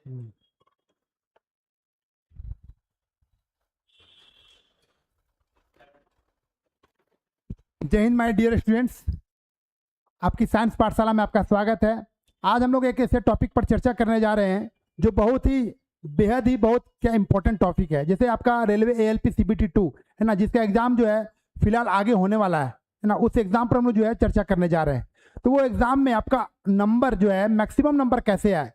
जय Hind my dear students, आपकी science पाठशाला में आपका स्वागत है। आज हम लोग एक ऐसे टॉपिक पर चर्चा करने जा रहे हैं जो बहुत ही बेहद ही बहुत क्या इंपॉर्टेंट टॉपिक है। जैसे आपका रेलवे ALP CBT 2 है ना, जिसका एग्जाम जो है फिलहाल आगे होने वाला है ना, उस एग्जाम पर हम लोग जो है चर्चा करने जा रहे हैं। तो वो एग्जाम में आपका नंबर जो है मैक्सिमम नंबर कैसे आए,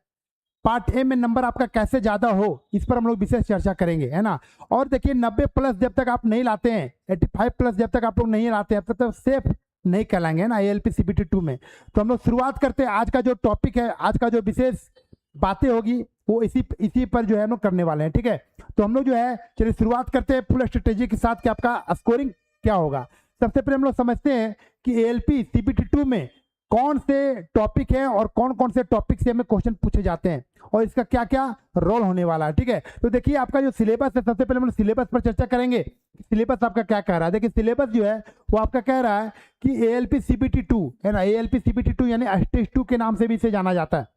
पार्ट ए में नंबर आपका कैसे ज़्यादा हो, इस पर हम लोग विशेष चर्चा करेंगे, है ना। और देखिए 90 प्लस जब तक आप नहीं लाते हैं, 85 प्लस जब तक आप लोग नहीं लाते हैं, तब तक सेफ नहीं कहलाएंगे ना ALP CBT 2 में। तो हम लोग शुरुआत करते हैं। आज का जो टॉपिक है, आज का जो विशेष बातें होगी वो इसी पर जो है हम लोग करने वाले हैं, ठीक है। तो हम लोग जो है चलिए शुरुआत करते हैं फुल स्ट्रेटेजी के साथ कि आपका स्कोरिंग क्या होगा। सबसे पहले हम लोग समझते हैं कि ALP CBT 2 में कौन से टॉपिक है और कौन कौन से टॉपिक से हमें क्वेश्चन पूछे जाते हैं और इसका क्या क्या रोल होने वाला है, ठीक है। तो देखिए आपका जो सिलेबस है, सबसे पहले हम लोग सिलेबस पर चर्चा करेंगे। सिलेबस आपका क्या कह रहा है। देखिए सिलेबस जो है वो आपका कह रहा है कि ALP CBT 2 है ना, ALP CBT 2 यानी स्टेज 2 के नाम से भी इसे जाना जाता है।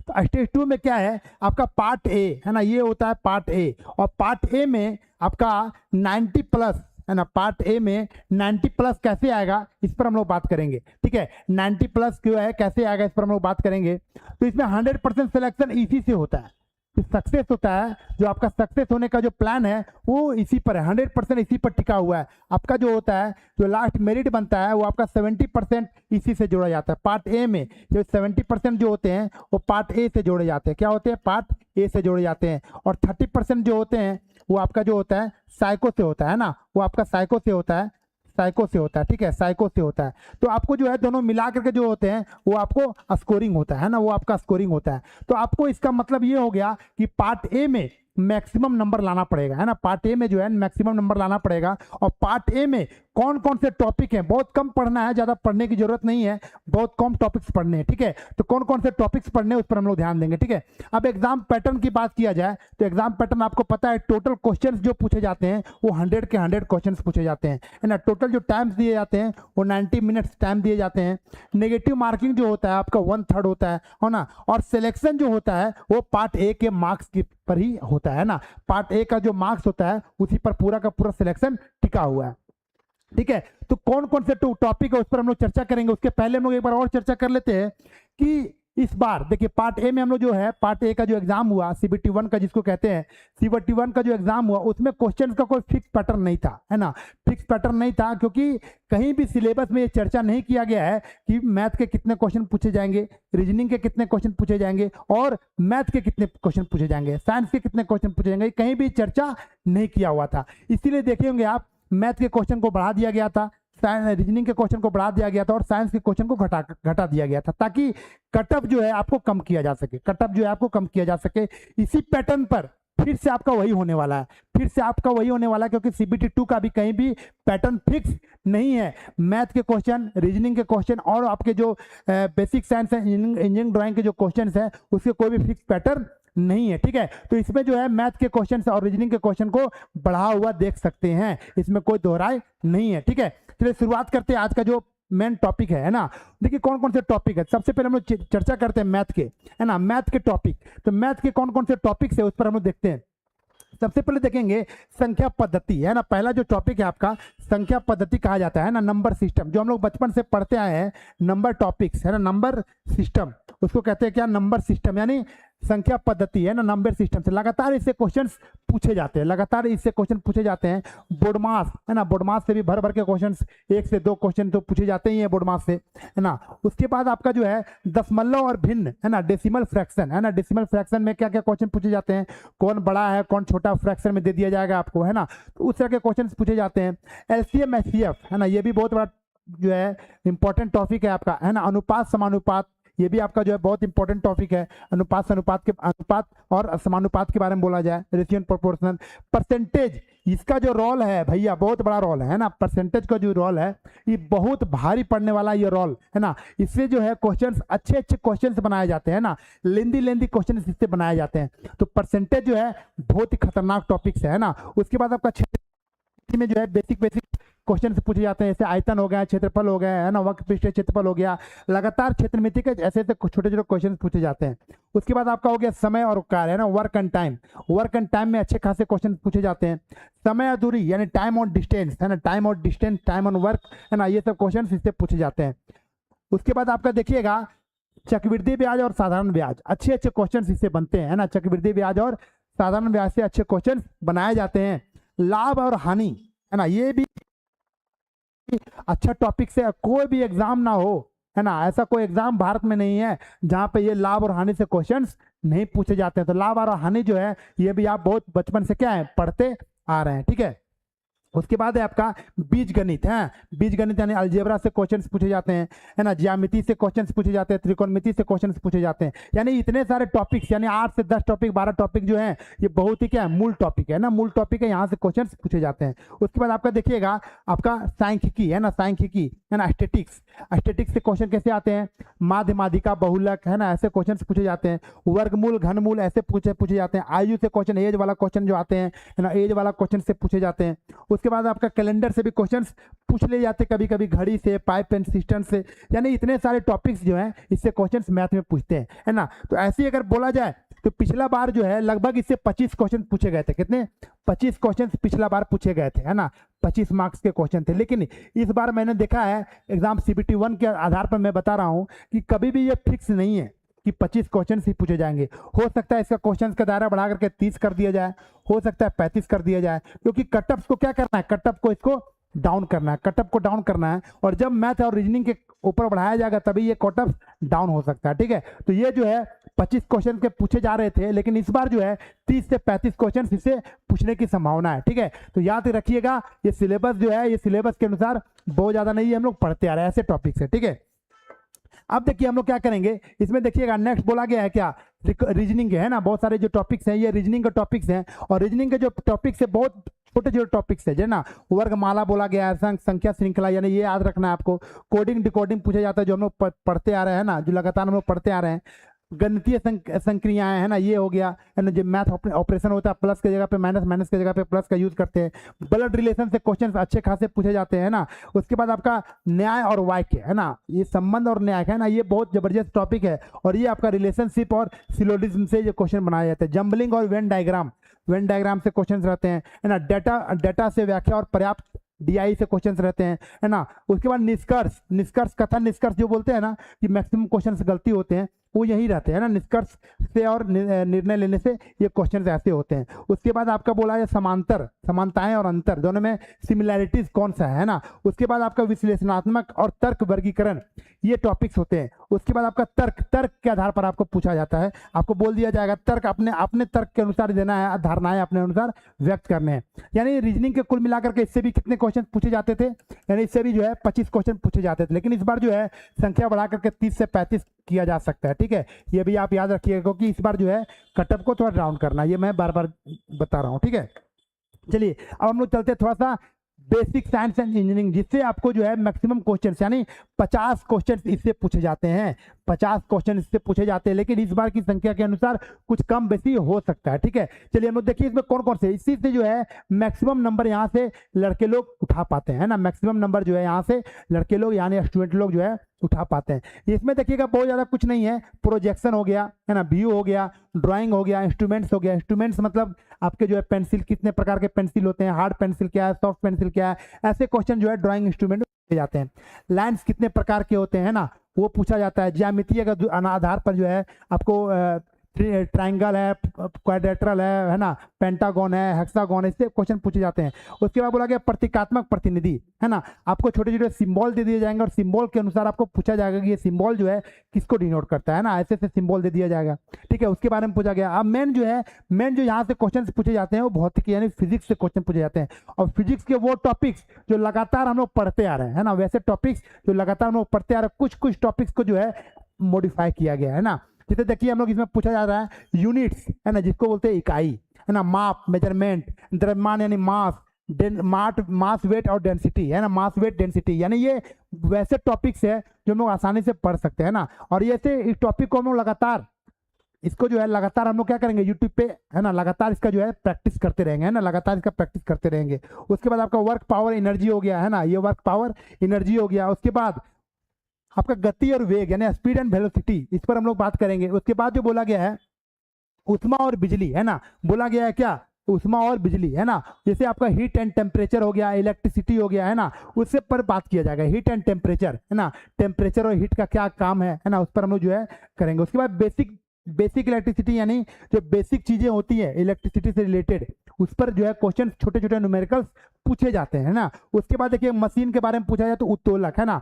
तो स्टेज 2 में क्या है, आपका पार्ट ए है ना, ये होता है पार्ट ए। और पार्ट ए में आपका 90 प्लस है ना, पार्ट ए में 90 प्लस कैसे आएगा इस पर हम लोग बात करेंगे, ठीक है। 90 प्लस क्यों है, कैसे आएगा, इस पर हम लोग बात करेंगे। तो इसमें 100% सिलेक्शन इसी से होता है। तो सक्सेस होता है, जो आपका सक्सेस होने का जो प्लान है वो इसी पर है, 100% इसी पर टिका हुआ है। आपका जो होता है, जो लास्ट मेरिट बनता है वो आपका 70% इसी से जोड़ा जाता है। पार्ट ए में जो 70% जो होते हैं वो पार्ट ए से जोड़े जाते हैं। क्या होते हैं, पार्ट ए से जोड़े जाते हैं। और 30% जो होते हैं वो आपका जो होता है साइको से होता है ना, वो आपका साइको से होता है, साइको से होता है, ठीक है, साइको से होता है। तो आपको जो है दोनों मिला करके जो होते हैं वो आपको स्कोरिंग होता है ना, वो आपका स्कोरिंग होता है। तो आपको इसका मतलब ये हो गया कि पार्ट ए में मैक्सिमम नंबर लाना पड़ेगा, है ना। पार्ट ए में जो है मैक्सिमम नंबर लाना पड़ेगा। और पार्ट ए में कौन कौन से टॉपिक हैं, बहुत कम पढ़ना है, ज़्यादा पढ़ने की जरूरत नहीं है, बहुत कम टॉपिक्स पढ़ने हैं, ठीक है। तो कौन कौन से टॉपिक्स पढ़ने हैं उस पर हम लोग ध्यान देंगे, ठीक है। अब एग्जाम पैटर्न की बात किया जाए तो एग्जाम पैटर्न आपको पता है, टोटल क्वेश्चंस जो पूछे जाते हैं वो 100 के 100 क्वेश्चंस पूछे जाते हैं, है ना। टोटल जो टाइम्स दिए जाते हैं वो 90 मिनट्स टाइम दिए जाते हैं। नेगेटिव मार्किंग जो होता है आपका 1/3 होता है ना। और सिलेक्शन जो होता है वो पार्ट ए के मार्क्स की पर ही होता है ना। पार्ट ए का जो मार्क्स होता है उसी पर पूरा का पूरा सिलेक्शन टिका हुआ है, ठीक है। तो कौन कौन से टॉपिक है उस पर हम लोग चर्चा करेंगे। उसके पहले हम लोग एक बार और चर्चा कर लेते हैं कि इस बार देखिए पार्ट ए में हम लोग जो है, पार्ट ए का जो एग्जाम हुआ CBT 1 का जिसको कहते हैं, CBT 1 का जो एग्जाम हुआ उसमें क्वेश्चन का कोई फिक्स पैटर्न नहीं था, है ना। फिक्स पैटर्न नहीं था क्योंकि कहीं भी सिलेबस में ये चर्चा नहीं किया गया है कि मैथ के कितने क्वेश्चन पूछे जाएंगे, रीजनिंग के कितने क्वेश्चन पूछे जाएंगे और मैथ के कितने क्वेश्चन पूछे जाएंगे, साइंस के कितने क्वेश्चन पूछे जाएंगे, कहीं भी चर्चा नहीं किया हुआ था। इसीलिए देखे होंगे आप, मैथ के क्वेश्चन को बढ़ा दिया गया था, रीजनिंग के क्वेश्चन को बढ़ा दिया गया था और साइंस के क्वेश्चन को घटा दिया गया था, ताकि कटअप जो है आपको कम किया जा सके, कटअप जो है आपको कम किया जा सके। इसी पैटर्न पर फिर से आपका वही होने वाला है, फिर से आपका वही होने वाला है, क्योंकि CBT 2 का भी कहीं भी पैटर्न फिक्स नहीं है। मैथ के क्वेश्चन, रीजनिंग के क्वेश्चन और आपके जो बेसिक साइंस है, इंजीनियरिंग ड्राइंग के जो क्वेश्चन है उसके कोई भी फिक्स पैटर्न नहीं है, ठीक है। तो इसमें जो है मैथ के क्वेश्चन और रीजनिंग के क्वेश्चन को बढ़ा हुआ देख सकते हैं, इसमें कोई दोहराई नहीं है, ठीक है। चलिए शुरुआत करते हैं आज का जो मेन टॉपिक है ना। देखिए कौन कौन से टॉपिक है। सबसे पहले हम लोग चर्चा करते हैं मैथ के, है ना, मैथ के टॉपिक। तो मैथ के कौन कौन से टॉपिक्स है उस पर हम लोग देखते हैं। सबसे पहले देखेंगे संख्या पद्धति, है ना। पहला जो टॉपिक है आपका संख्या पद्धति कहा जाता है ना, नंबर सिस्टम, जो हम लोग बचपन से पढ़ते आए हैं, नंबर टॉपिक्स, है ना, नंबर सिस्टम, उसको कहते हैं क्या, नंबर सिस्टम, यानी संख्या पद्धति, है ना, नंबर सिस्टम से लगातार इससे क्वेश्चंस पूछे जाते हैं, लगातार इससे क्वेश्चन पूछे जाते हैं। बोर्डमास, है ना, बोर्डमास से भी भर भर के क्वेश्चंस, 1 से 2 क्वेश्चन तो पूछे जाते ही हैं बोर्डमास से, है ना। उसके बाद आपका जो है दशमलव और भिन्न, है ना, डेसिमल फ्रैक्शन, है ना, डेसिमल फ्रैक्शन में क्या क्या क्वेश्चन पूछे जाते हैं, कौन बड़ा है कौन छोटा, फ्रैक्शन में दे दिया जाएगा आपको, है ना। तो उस तरह के क्वेश्चन पूछे जाते हैं। LCM HCF, है ना, ये भी बहुत बड़ा जो है इंपॉर्टेंट टॉपिक है आपका, है ना। अनुपात समानुपात, ये भी आपका जो है बहुत इंपॉर्टेंट टॉपिक है। अनुपात अनुपात और समानुपात के बारे में बोला जाए, रेशियो एंड प्रोपोर्शनल। परसेंटेज, इसका जो रोल है भैया बहुत बड़ा रोल है ना, परसेंटेज का जो रोल है ये बहुत भारी पड़ने वाला ये रोल, है ना। इससे जो है क्वेश्चंस, अच्छे क्वेश्चंस बनाए जाते हैं ना, लेंदी क्वेश्चंस इससे बनाए जाते हैं। तो परसेंटेज जो है बहुत ही खतरनाक टॉपिक है ना। उसके बाद आपका क्षेत्र में जो है बेसिक क्वेश्चन पूछे जाते हैं, जैसे आयतन हो गया, क्षेत्रफल हो गया, है ना, वक्र पृष्ठ क्षेत्रफल हो गया, लगातार क्षेत्रमिति के ऐसे छोटे छोटे क्वेश्चन पूछे जाते हैं। उसके बाद आपका हो गया समय और कार्य, है ना, work and time. Work and time में अच्छे खासे क्वेश्चन पूछे जाते हैं। समय और दूरी यानी टाइम और डिस्टेंस, है ना, टाइम और डिस्टेंस, टाइम ऑन वर्क, है ना, ये सब क्वेश्चन इससे पूछे जाते हैं। उसके बाद आपका देखिएगा चक्रवृद्धि ब्याज और साधारण ब्याज, अच्छे अच्छे क्वेश्चन इससे बनते हैं, है ना, चक्रवृद्धि ब्याज और साधारण ब्याज से अच्छे क्वेश्चन बनाए जाते हैं। लाभ और हानि, है ना, ये भी अच्छा टॉपिक से कोई भी एग्जाम ना हो, है ना, ऐसा कोई एग्जाम भारत में नहीं है जहां पे ये लाभ और हानि से क्वेश्चंस नहीं पूछे जाते हैं। तो लाभ और हानि जो है ये भी आप बहुत बचपन से क्या है पढ़ते आ रहे हैं, ठीक है। उसके बाद है आपका बीज गणित, है बीज गणित यानी अलजेब्रा से क्वेश्चंस पूछे जाते हैं, है ना, ज्यामिति से क्वेश्चंस पूछे जाते हैं, त्रिकोणमिति से क्वेश्चंस पूछे जाते हैं। यानी इतने सारे टॉपिक्स, यानी 8 से 10 टॉपिक 12 टॉपिक जो है ये बहुत ही क्या है मूल टॉपिक है ना, मूल टॉपिक है, यहाँ से क्वेश्चंस पूछे जाते हैं। उसके बाद आपका देखिएगा आपका सांख्यिकी, है ना, सांख्यिकी, है ना, स्टेटिक्स, स्टेटिक्स से क्वेश्चन कैसे आते हैं, माध्य माध्यिका बहुलक, है ना, ऐसे क्वेश्चन पूछे जाते हैं। वर्गमूल घनमूल ऐसे पूछे जाते हैं। आयु से क्वेश्चन, एज वाला क्वेश्चन जो आते हैं, है ना, एज वाला क्वेश्चन से पूछे जाते हैं। उसके बाद आपका कैलेंडर से भी क्वेश्चंस पूछ ले जाते कभी कभी, घड़ी से, पाइप एंड सिस्टम से, यानी इतने सारे टॉपिक्स जो हैं इससे क्वेश्चंस मैथ में पूछते हैं, है ना। तो ऐसे ही अगर बोला जाए तो पिछला बार जो है लगभग इससे 25 क्वेश्चन पूछे गए थे। कितने? 25 क्वेश्चन पिछला बार पूछे गए थे, है ना, 25 मार्क्स के क्वेश्चन थे। लेकिन इस बार मैंने देखा है एग्जाम CBT 1 के आधार पर मैं बता रहा हूँ कि कभी भी ये फिक्स नहीं है कि 25 क्वेश्चन ही पूछे जाएंगे। हो सकता है इसका क्वेश्चन का दायरा बढ़ा करके 30 कर दिया जाए, हो सकता है 35 कर दिया जाए, क्योंकि कटअप्स को क्या करना है, कटअप को इसको डाउन करना है, कटअप को डाउन करना है। और जब मैथ और रीजनिंग के ऊपर बढ़ाया जाएगा तभी ये कटअप डाउन हो सकता है, ठीक है। तो ये जो है 25 क्वेश्चन के पूछे जा रहे थे, लेकिन इस बार जो है 30 से 35 क्वेश्चन इससे पूछने की संभावना है, ठीक है। तो याद रखिएगा ये सिलेबस जो है ये सिलेबस के अनुसार बहुत ज्यादा नहीं है, हम लोग पढ़ते आ रहे हैं ऐसे टॉपिक से, ठीक है। अब देखिए हम लोग क्या करेंगे इसमें, देखिएगा नेक्स्ट बोला गया है क्या, रीजनिंग के, है ना, बहुत सारे जो टॉपिक्स हैं ये रीजनिंग के टॉपिक्स हैं। और रीजनिंग के जो टॉपिक्स है बहुत छोटे छोटे टॉपिक्स है, ना, वर्गमाला बोला गया है, संख्या श्रृंखला, यानी ये याद रखना है आपको। कोडिंग डिकोडिंग पूछा जाता है जो हम लोग पढ़ते आ रहे हैं ना, जो लगातार हम लोग पढ़ते आ रहे हैं। गणितीय संक्रियाएं, है ना, ये हो गया, है ना, जो मैथ ऑपरेशन होता है प्लस की जगह पे माइनस, माइनस की जगह पे प्लस का यूज करते हैं। ब्लड रिलेशन से क्वेश्चन अच्छे खासे पूछे जाते हैं, ना। उसके बाद आपका न्याय और वाक्य, है ना, ये संबंध और न्याय, है ना, ये बहुत जबरदस्त टॉपिक है। और ये आपका रिलेशनशिप और सिलोजिज्म से ये क्वेश्चन बनाए जाते हैं। जम्बलिंग और वेन डायग्राम, वेन डायग्राम से क्वेश्चन रहते हैं, है ना। डेटा से व्याख्या और पर्याप्त DI से क्वेश्चंस रहते हैं, है ना। उसके बाद निष्कर्ष कथन निष्कर्ष जो बोलते हैं ना कि मैक्सिमम क्वेश्चंस गलती होते हैं वो यही रहते हैं, ना, निष्कर्ष से और निर्णय लेने से ये क्वेश्चंस ऐसे होते हैं। उसके बाद आपका बोला है समानताएं और अंतर, दोनों में सिमिलैरिटीज कौन सा है ना। उसके बाद आपका विश्लेषणात्मक और तर्क वर्गीकरण, ये टॉपिक्स होते हैं। उसके बाद आपका तर्क के आधार पर आपको पूछा जाता है, आपको बोल दिया जाएगा तर्क अपने तर्क के अनुसार देना है, धारणाएं अपने अनुसार व्यक्त करने हैं। यानी रीजनिंग के कुल मिलाकर के इससे भी कितने क्वेश्चन पूछे जाते थे, यानी इससे भी जो है 25 क्वेश्चन पूछे जाते थे। लेकिन इस बार जो है संख्या बढ़ा करके 30 से 35 किया जा सकता है, ठीक है। ये भी आप याद रखिएगा क्योंकि इस बार जो है कटअप को थोड़ा डाउन करना, ये मैं बार बार बता रहा हूँ, ठीक है। चलिए अब हम लोग चलते हैं थोड़ा सा बेसिक साइंस एंड इंजीनियरिंग, जिससे आपको जो है मैक्सिमम क्वेश्चन यानी 50 क्वेश्चन इससे पूछे जाते हैं, 50 क्वेश्चन इससे पूछे जाते हैं। लेकिन इस बार की संख्या के अनुसार कुछ कम बेसी हो सकता है, ठीक है। चलिए हम लोग देखिए इसमें कौन कौन से, इसी से जो है मैक्सिमम नंबर यहाँ से लड़के लोग उठा पाते हैं, ना, मैक्सिमम नंबर जो है यहाँ से लड़के लोग यानी स्टूडेंट लोग जो है उठा पाते हैं। इसमें देखिएगा बहुत ज्यादा कुछ नहीं है, प्रोजेक्शन हो गया, है ना, व्यू हो गया, ड्राइंग हो गया, इंस्ट्रूमेंट्स हो गया। इंस्ट्रूमेंट्स मतलब आपके जो है पेंसिल, कितने प्रकार के पेंसिल होते हैं, हार्ड पेंसिल क्या है, सॉफ्ट पेंसिल क्या है, ऐसे क्वेश्चन जो है ड्राइंग इंस्ट्रूमेंट जाते हैं। लाइन्स कितने प्रकार के होते हैं, ना, वो पूछा जाता है। ज्यामिति के आधार पर जो है आपको ट्राइंगल है, क्वाड्रेटरल है ना, पेंटागन है, हेक्सागन है, इससे क्वेश्चन पूछे जाते हैं। उसके बाद बोला गया प्रतीकात्मक प्रतिनिधि, है ना, आपको छोटे छोटे सिंबल दे दिए जाएंगे और सिंबल के अनुसार आपको पूछा जाएगा कि ये सिंबल जो है किसको डिनोट करता है, ना, ऐसे ऐसे सिंबल दे दिया जाएगा, ठीक है। उसके बारे में पूछा गया। अब मेन जो यहाँ से क्वेश्चन पूछे जाते हैं वो भौतिकी यानी फिजिक्स से क्वेश्चन पूछे जाते हैं। और फिजिक्स के वो टॉपिक्स जो लगातार हम लोग पढ़ते आ रहे हैं, है ना, वैसे टॉपिक्स जो लगातार हम लोग पढ़ते आ रहे हैं, कुछ टॉपिक्स को जो है मॉडिफाई किया गया है, ना। जैसे देखिए हम लोग इसमें पूछा जा रहा है यूनिट्स, है ना, जिसको बोलते हैं इकाई, है ना, माप मेजरमेंट, द्रव्यमान यानी मास, मास वेट और डेंसिटी, है ना, मास वेट डेंसिटी, यानी ये वैसे टॉपिक्स है जो हम लोग आसानी से पढ़ सकते हैं, ना। और ये से इस टॉपिक को हम लोग लगातार इसको जो है लगातार हम लोग क्या करेंगे यूट्यूब पे, है ना, लगातार इसका जो है प्रैक्टिस करते रहेंगे, है ना, लगातार इसका प्रैक्टिस करते रहेंगे। उसके बाद आपका वर्क पावर एनर्जी हो गया, है ना, ये वर्क पावर एनर्जी हो गया। उसके बाद आपका गति और वेग यानी स्पीड एंड वेलोसिटी, इस पर हम लोग बात करेंगे। उसके बाद जो बोला गया है ऊष्मा और बिजली, है ना, बोला गया है क्या, ऊष्मा और बिजली, है ना, जैसे आपका हीट एंड टेम्परेचर हो गया, इलेक्ट्रिसिटी हो गया, है ना, उससे पर बात किया जाएगा। हीट एंड टेम्परेचर, है ना, टेम्परेचर और हीट का क्या काम है ना, उस पर हम लोग जो है करेंगे। उसके बाद बेसिक इलेक्ट्रिसिटी यानी जो बेसिक चीजें होती है इलेक्ट्रिसिटी से रिलेटेड, उस पर जो है क्वेश्चन छोटे छोटे न्यूमेरिकल्स पूछे जाते हैं, है ना। उसके बाद देखिए मशीन के बारे में पूछा जाए तो उत्तोलक, है ना,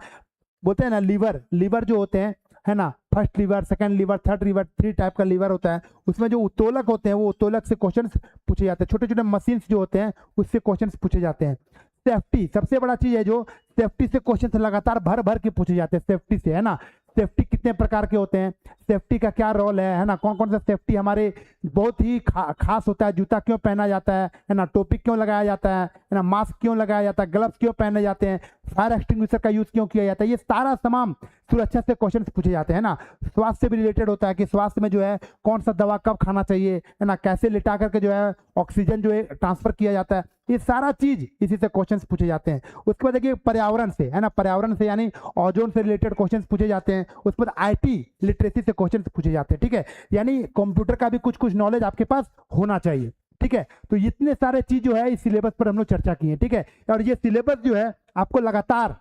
बोलते हैं ना लीवर जो होते हैं, है ना, first lever, second lever, third lever, 3 type का लीवर होता है। उसमें जो उत्तोलक होते हैं वो उत्तोलक से क्वेश्चंस पूछे जाते हैं। छोटे छोटे मशीन्स जो होते हैं उससे क्वेश्चंस पूछे जाते हैं। सेफ्टी सबसे बड़ा चीज है, जो सेफ्टी से क्वेश्चन लगातार भर भर के पूछे जाते हैं सेफ्टी से, है ना। सेफ्टी कितने प्रकार के होते हैं, सेफ्टी का क्या रोल है ना, कौन कौन सा सेफ्टी हमारे बहुत ही खास होता है, जूता क्यों पहना जाता है ना, टोपी क्यों लगाया जाता है ना, मास्क क्यों लगाया जाता है, ग्लव्स क्यों पहने जाते हैं, फायर एक्सटिंग्विशर का यूज क्यों किया जाता है, ये सारा तमाम सुरक्षा से क्वेश्चन पूछे जाते हैं ना। स्वास्थ्य से भी रिलेटेड होता है कि स्वास्थ्य में जो है कौन सा दवा कब खाना चाहिए, है ना, कैसे लिटा करके जो है ऑक्सीजन जो है ट्रांसफर किया जाता है, ये सारा चीज इसी से क्वेश्चंस पूछे जाते हैं। उसके बाद देखिए पर्यावरण से, है ना, पर्यावरण से यानी ओजोन से रिलेटेड क्वेश्चंस पूछे जाते हैं। उसके बाद आईटी लिटरेसी से क्वेश्चंस पूछे जाते हैं, ठीक है, यानी कंप्यूटर का भी कुछ कुछ नॉलेज आपके पास होना चाहिए, ठीक है। तो इतने सारे चीज जो है इस सिलेबस पर हम लोग चर्चा की है, ठीक है। और ये सिलेबस जो है आपको लगातार,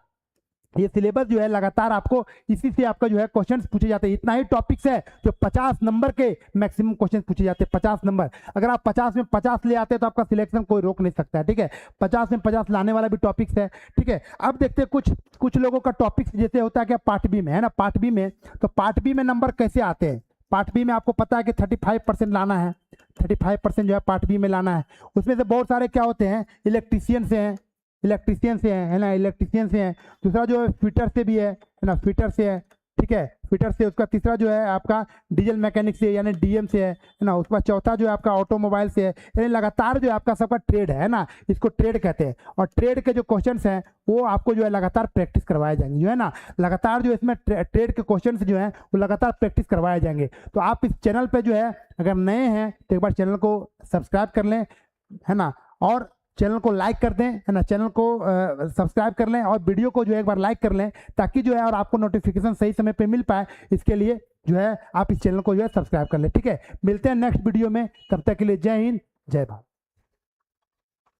ये सिलेबस जो है लगातार आपको इसी से आपका जो है क्वेश्चंस पूछे जाते हैं। इतना ही टॉपिक्स है जो 50 नंबर के मैक्सिमम क्वेश्चन पूछे जाते हैं, 50 नंबर। अगर आप 50 में 50 ले आते हैं तो आपका सिलेक्शन कोई रोक नहीं सकता है, ठीक है। 50 में 50 लाने वाला भी टॉपिक्स है, ठीक है। अब देखते हैं कुछ लोगों का टॉपिक्स जैसे होता है क्या पार्ट बी में, है ना, पार्ट बी में, तो पार्ट बी में नंबर कैसे आते हैं। पार्ट बी में आपको पता है कि 35% लाना है, 35% जो है पार्ट बी में लाना है। उसमें से बहुत सारे क्या होते हैं, इलेक्ट्रीशियन से हैं, है ना, इलेक्ट्रीशियन से हैं। दूसरा जो है फिटर से भी है ना, फिटर से है, ठीक है, फिटर से। उसका तीसरा जो है आपका डीजल मैकेनिक से यानी डीएम से है ना। उसके बाद चौथा जो है आपका ऑटोमोबाइल से है। यानी लगातार जो है आपका सबका ट्रेड है ना, इसको ट्रेड कहते हैं। और ट्रेड के जो क्वेश्चंस हैं वो आपको जो है लगातार प्रैक्टिस करवाए जाएंगे, जो है ना, लगातार जो इसमें ट्रेड के क्वेश्चंस जो हैं वो लगातार प्रैक्टिस करवाए जाएंगे। तो आप इस चैनल पर जो है अगर नए हैं तो एक बार चैनल को सब्सक्राइब कर लें, है ना, और चैनल को लाइक कर दें, है ना, चैनल को सब्सक्राइब कर लें और वीडियो को जो है एक बार लाइक कर लें, ताकि जो है और आपको नोटिफिकेशन सही समय पे मिल पाए। इसके लिए जो है आप इस चैनल को जो है सब्सक्राइब कर लें, ठीक है। मिलते हैं नेक्स्ट वीडियो में, तब तक के लिए जय हिंद, जय भारत।